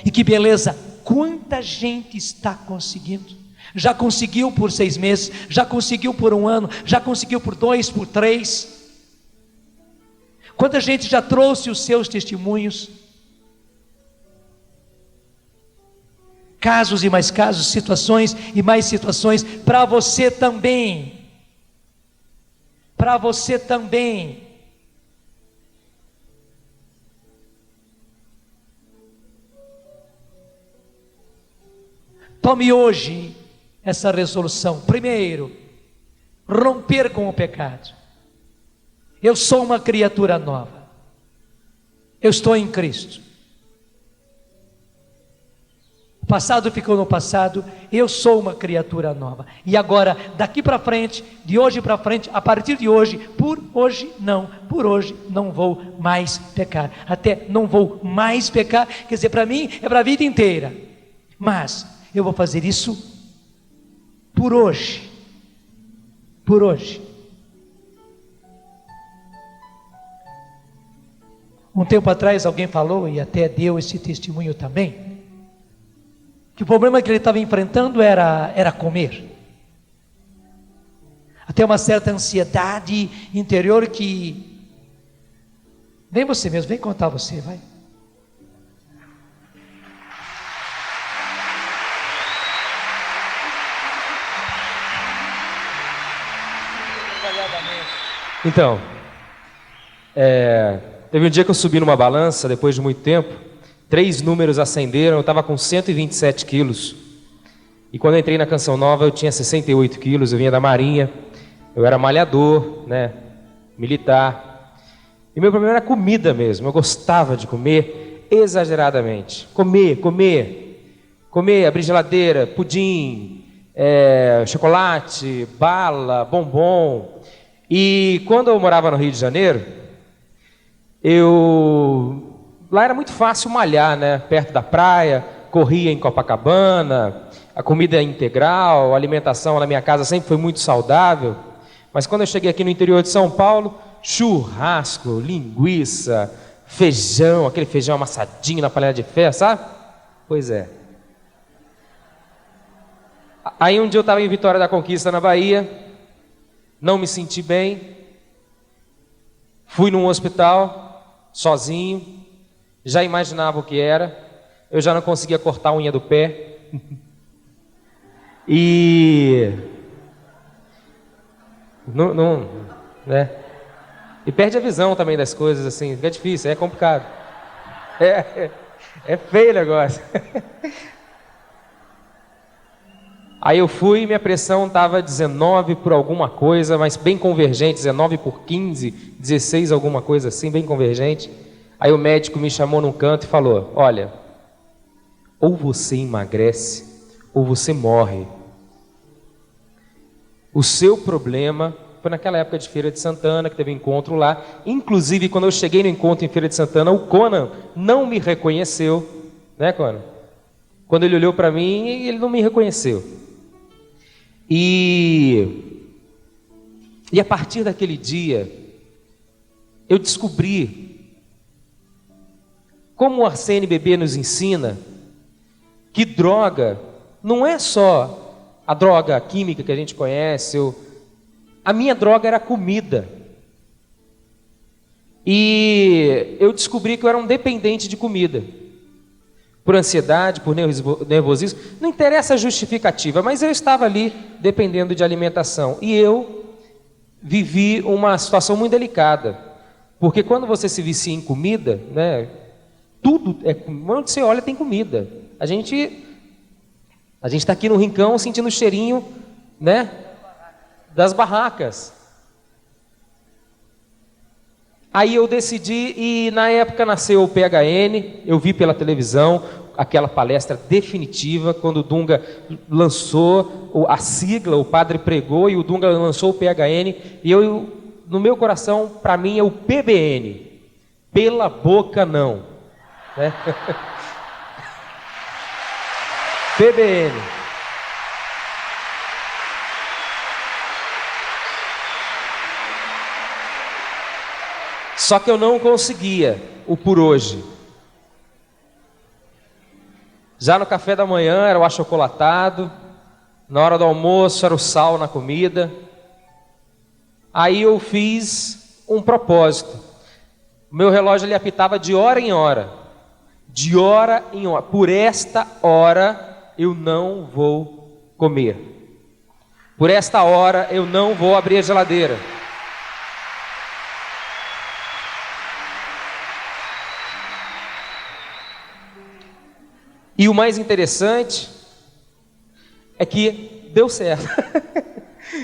E que beleza, quanta gente está conseguindo. Já conseguiu por 6 meses, já conseguiu por 1 ano, já conseguiu por 2, por 3. Quanta gente já trouxe os seus testemunhos, casos e mais casos, situações e mais situações, para você também. Para você também. Tome hoje essa resolução. Primeiro, romper com o pecado. Eu sou uma criatura nova. Eu estou em Cristo. O passado ficou no passado, eu sou uma criatura nova. E agora, daqui para frente, de hoje para frente, a partir de hoje, por hoje não vou mais pecar. Até não vou mais pecar, quer dizer, para mim é para a vida inteira. Mas eu vou fazer isso por hoje. Por hoje. Um tempo atrás alguém falou, e até deu esse testemunho também, que o problema que ele estava enfrentando era comer. Até uma certa ansiedade interior que... Vem você mesmo, vem contar você, vai. Então, teve um dia que eu subi numa balança, depois de muito tempo, 3 números acenderam, eu estava com 127 quilos. E quando eu entrei na Canção Nova, eu tinha 68 quilos, eu vinha da Marinha, eu era malhador, né, militar. E meu problema era comida mesmo, eu gostava de comer exageradamente. Comer, abrir geladeira, pudim, chocolate, bala, bombom. E quando eu morava no Rio de Janeiro, lá era muito fácil malhar, né? Perto da praia, corria em Copacabana, a comida integral, a alimentação na minha casa sempre foi muito saudável. Mas quando eu cheguei aqui no interior de São Paulo, churrasco, linguiça, feijão, aquele feijão amassadinho na panela de ferro, sabe? Pois é. Aí um dia eu estava em Vitória da Conquista, na Bahia, não me senti bem, fui num hospital, sozinho, já imaginava o que era, eu já não conseguia cortar a unha do pé, e... né? E perde a visão também das coisas, assim, fica difícil, é complicado, é feio o negócio. Aí eu fui, minha pressão estava 19 por alguma coisa, mas bem convergente, 19 por 15, 16 alguma coisa assim, bem convergente. Aí o médico me chamou num canto e falou: olha, ou você emagrece, ou você morre. O seu problema foi naquela época de Feira de Santana, que teve um encontro lá. Inclusive, quando eu cheguei no encontro em Feira de Santana, o Conan não me reconheceu, né, Conan? Quando ele olhou para mim, ele não me reconheceu. E a partir daquele dia, eu descobri, como o Arsênio Bebê nos ensina, que droga não é só a droga química que a gente conhece. A minha droga era comida. E eu descobri que eu era um dependente de comida. Por ansiedade, por nervosismo, não interessa a justificativa, mas eu estava ali dependendo de alimentação. E eu vivi uma situação muito delicada, porque quando você se vicia em comida, né, tudo, onde você olha tem comida. A gente está aqui no Rincão sentindo o cheirinho, né, das barracas. Aí eu decidi, e na época nasceu o PHN, eu vi pela televisão aquela palestra definitiva, quando o Dunga lançou a sigla, o padre pregou e o Dunga lançou o PHN, e eu, no meu coração, para mim é o PBN, pela boca não, né? PBN. Só que eu não conseguia o por hoje. Já no café da manhã era o achocolatado, na hora do almoço era o sal na comida. Aí eu fiz um propósito. O meu relógio ele apitava de hora em hora. De hora em hora. Por esta hora eu não vou comer. Por esta hora eu não vou abrir a geladeira. E o mais interessante é que deu certo.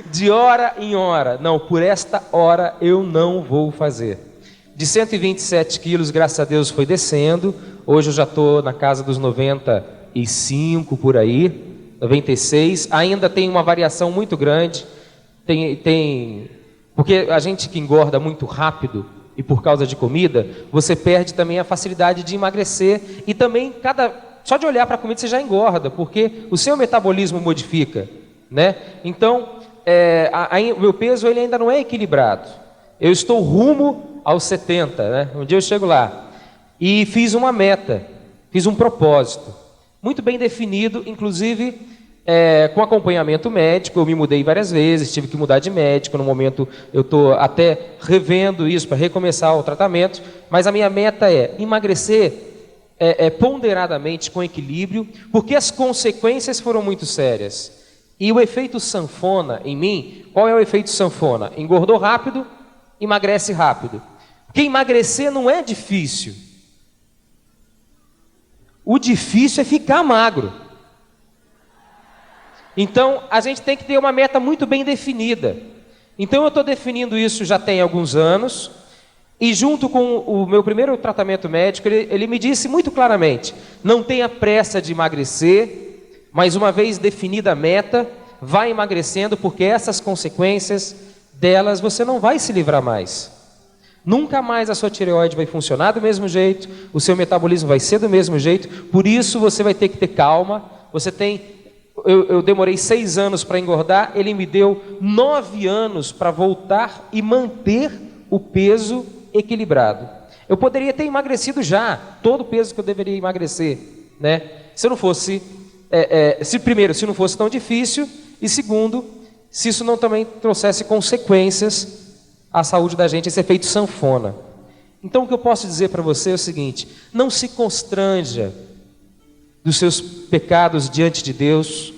De hora em hora. Não, por esta hora eu não vou fazer. De 127 quilos, graças a Deus, foi descendo. Hoje eu já estou na casa dos 95 por aí, 96. Ainda tem uma variação muito grande. Porque a gente que engorda muito rápido e por causa de comida, você perde também a facilidade de emagrecer. E também, só de olhar para a comida você já engorda, porque o seu metabolismo modifica, né? Então, o meu peso ele ainda não é equilibrado. Eu estou rumo aos 70, né? Um dia eu chego lá. E fiz uma meta, fiz um propósito, muito bem definido, inclusive com acompanhamento médico. Eu me mudei várias vezes, tive que mudar de médico. No momento eu estou até revendo isso para recomeçar o tratamento, mas a minha meta é emagrecer ponderadamente, com equilíbrio, porque as consequências foram muito sérias. E o efeito sanfona em mim, qual é o efeito sanfona? Engordou rápido, emagrece rápido. Porque emagrecer não é difícil. O difícil é ficar magro. Então, a gente tem que ter uma meta muito bem definida. Então, eu estou definindo isso já tem alguns anos. E junto com o meu primeiro tratamento médico, ele me disse muito claramente: não tenha pressa de emagrecer, mas uma vez definida a meta, vai emagrecendo, porque essas consequências delas você não vai se livrar mais. Nunca mais a sua tireoide vai funcionar do mesmo jeito, o seu metabolismo vai ser do mesmo jeito. Por isso você vai ter que ter calma. Eu demorei 6 anos para engordar, ele me deu 9 anos para voltar e manter o peso equilibrado. Eu poderia ter emagrecido já todo o peso que eu deveria emagrecer, né? Se não fosse, primeiro, se não fosse tão difícil, e segundo, se isso não também trouxesse consequências à saúde da gente, esse efeito sanfona. Então o que eu posso dizer para você é o seguinte: não se constranja dos seus pecados diante de Deus.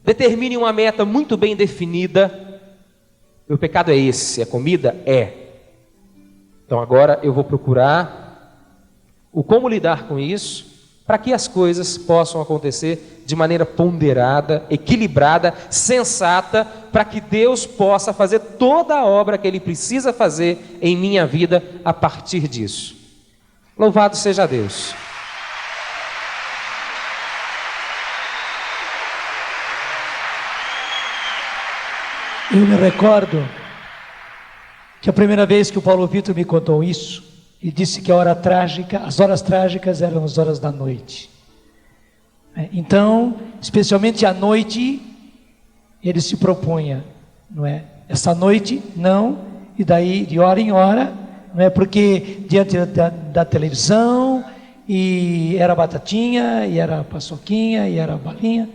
Determine uma meta muito bem definida. Meu pecado é esse, a comida é. Então agora eu vou procurar o como lidar com isso, para que as coisas possam acontecer de maneira ponderada, equilibrada, sensata, para que Deus possa fazer toda a obra que Ele precisa fazer em minha vida a partir disso. Louvado seja Deus. Eu me recordo que a primeira vez que o Paulo Vitor me contou isso, ele disse que as horas trágicas eram as horas da noite. Então, especialmente à noite, ele se propunha, não é? Essa noite não, e daí de hora em hora, não é? Porque diante da televisão, e era batatinha, e era paçoquinha, e era balinha.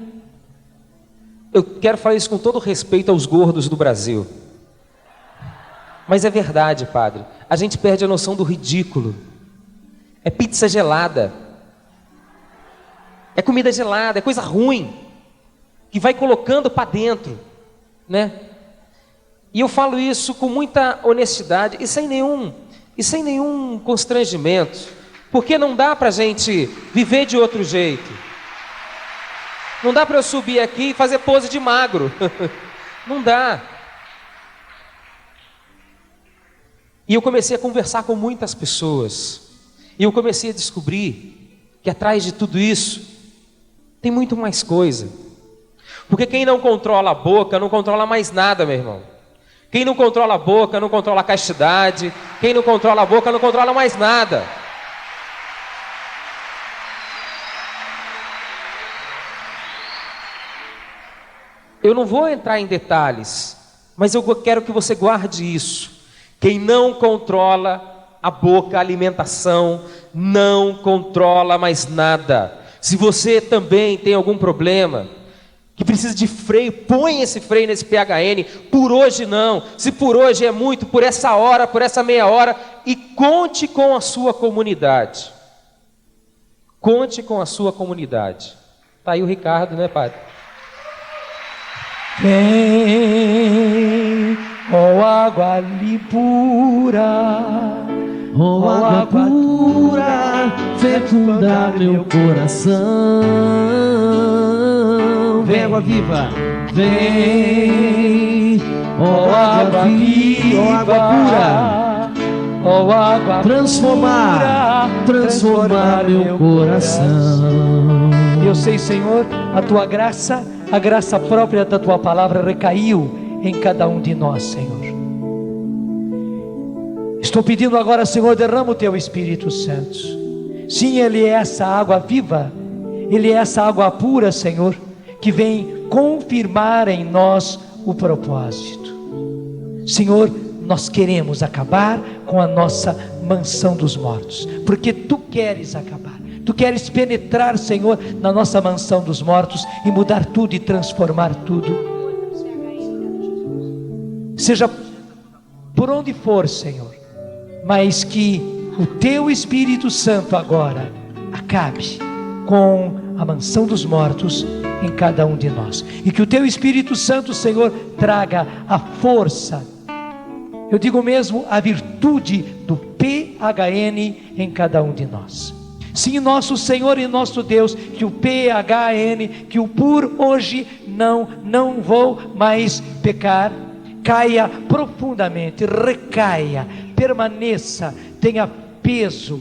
Eu quero falar isso com todo respeito aos gordos do Brasil. Mas é verdade, padre. A gente perde a noção do ridículo. É pizza gelada. É comida gelada, é coisa ruim. Que vai colocando para dentro, né? E eu falo isso com muita honestidade e sem nenhum constrangimento. Porque não dá para a gente viver de outro jeito. Não dá para eu subir aqui e fazer pose de magro. Não dá. E eu comecei a conversar com muitas pessoas. E eu comecei a descobrir que atrás de tudo isso tem muito mais coisa. Porque quem não controla a boca não controla mais nada, meu irmão. Quem não controla a boca não controla a castidade. Quem não controla a boca não controla mais nada. Eu não vou entrar em detalhes, mas eu quero que você guarde isso. Quem não controla a boca, a alimentação, não controla mais nada. Se você também tem algum problema, que precisa de freio, põe esse freio nesse PHN. Por hoje não, se por hoje é muito, por essa hora, por essa meia hora, e conte com a sua comunidade. Conte com a sua comunidade. Está aí o Ricardo, né, padre? Vem, ó água ali pura, ó água pura, fecundar meu coração. Vem água viva, vem, ó água viva, ó água pura, ó água transformar meu coração. Eu sei, Senhor, a tua graça, a graça própria da tua palavra recaiu em cada um de nós, Senhor. Estou pedindo agora, Senhor, derrama o teu Espírito Santo. Sim, Ele é essa água viva, Ele é essa água pura, Senhor, que vem confirmar em nós o propósito. Senhor, nós queremos acabar com a nossa mansão dos mortos, porque Tu queres acabar. Tu queres penetrar, Senhor, na nossa mansão dos mortos e mudar tudo e transformar tudo. Seja por onde for, Senhor, mas que o Teu Espírito Santo agora acabe com a mansão dos mortos em cada um de nós. E que o Teu Espírito Santo, Senhor, traga a força, eu digo mesmo a virtude do PHN em cada um de nós. Sim, nosso Senhor e nosso Deus, que o PHN, que o por hoje não vou mais pecar, caia profundamente, recaia, permaneça, tenha peso,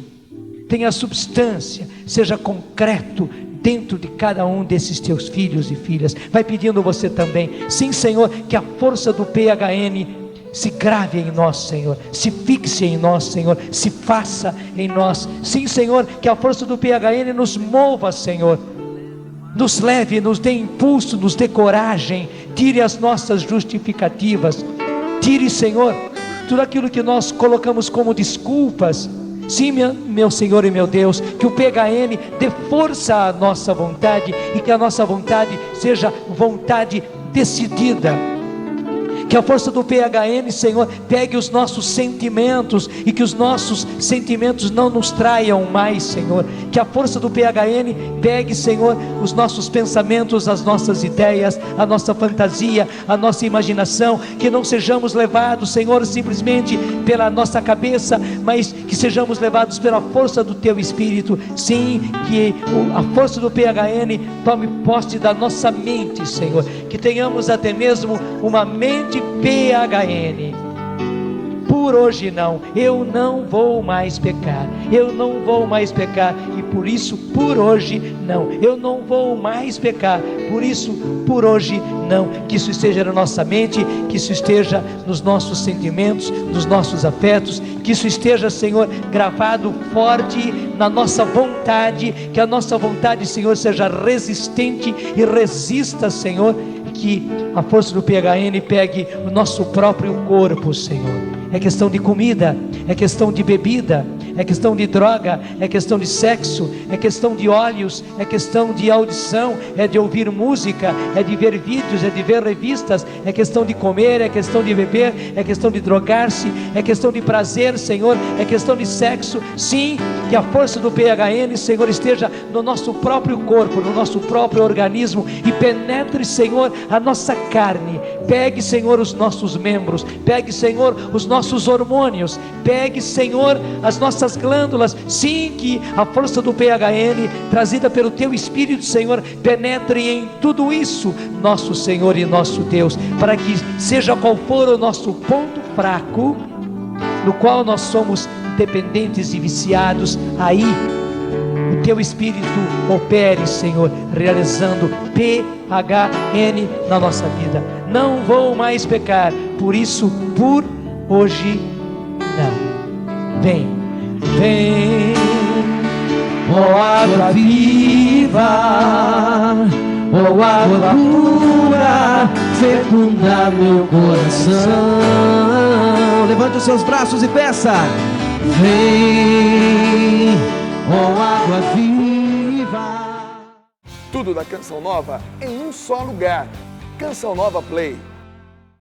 tenha substância, seja concreto dentro de cada um desses teus filhos e filhas. Vai pedindo você também. Sim, Senhor, que a força do PHN se grave em nós, Senhor, se fixe em nós, Senhor, se faça em nós. Sim, Senhor, que a força do PHN nos mova, Senhor, nos leve, nos dê impulso, nos dê coragem, tire as nossas justificativas, tire, Senhor, tudo aquilo que nós colocamos como desculpas. Sim, meu Senhor e meu Deus, que o PHN dê força à nossa vontade e que a nossa vontade seja vontade decidida. Que a força do PHN, Senhor, pegue os nossos sentimentos e que os nossos sentimentos não nos traiam mais, Senhor. Que a força do PHN pegue, Senhor, os nossos pensamentos, as nossas ideias, a nossa fantasia, a nossa imaginação. Que não sejamos levados, Senhor, simplesmente pela nossa cabeça, mas que sejamos levados pela força do Teu Espírito. Sim, que a força do PHN tome posse da nossa mente, Senhor. Que tenhamos até mesmo uma mente PHN. Por hoje não, eu não vou mais pecar, eu não vou mais pecar, e por isso, por hoje não, eu não vou mais pecar, por isso, por hoje não. Que isso esteja na nossa mente, que isso esteja nos nossos sentimentos, nos nossos afetos, que isso esteja, Senhor, gravado forte na nossa vontade, que a nossa vontade, Senhor, seja resistente e resista, Senhor. Que a força do PHN pegue o nosso próprio corpo, Senhor. É questão de comida, é questão de bebida, é questão de droga, é questão de sexo, é questão de olhos, é questão de audição, é de ouvir música, é de ver vídeos, é de ver revistas, é questão de comer, é questão de beber, é questão de drogar-se, é questão de prazer, Senhor, é questão de sexo. Sim, que a força do PHN, Senhor, esteja no nosso próprio corpo, no nosso próprio organismo e penetre, Senhor, a nossa carne. Pegue, Senhor, os nossos membros, pegue, Senhor, os nossos hormônios, pegue, Senhor, as nossas glândulas. Sim, que a força do PHN, trazida pelo Teu Espírito, Senhor, penetre em tudo isso, nosso Senhor e nosso Deus, para que seja qual for o nosso ponto fraco, no qual nós somos dependentes e viciados, aí o Teu Espírito opere, Senhor, realizando PHN na nossa vida. Não vou mais pecar, por isso, por hoje não. Vem, vem, Ó água viva, ó água pura, fecunda meu coração. Levante os seus braços e peça. Vem, ó água viva. Tudo da Canção Nova em um só lugar. Canção Nova Play.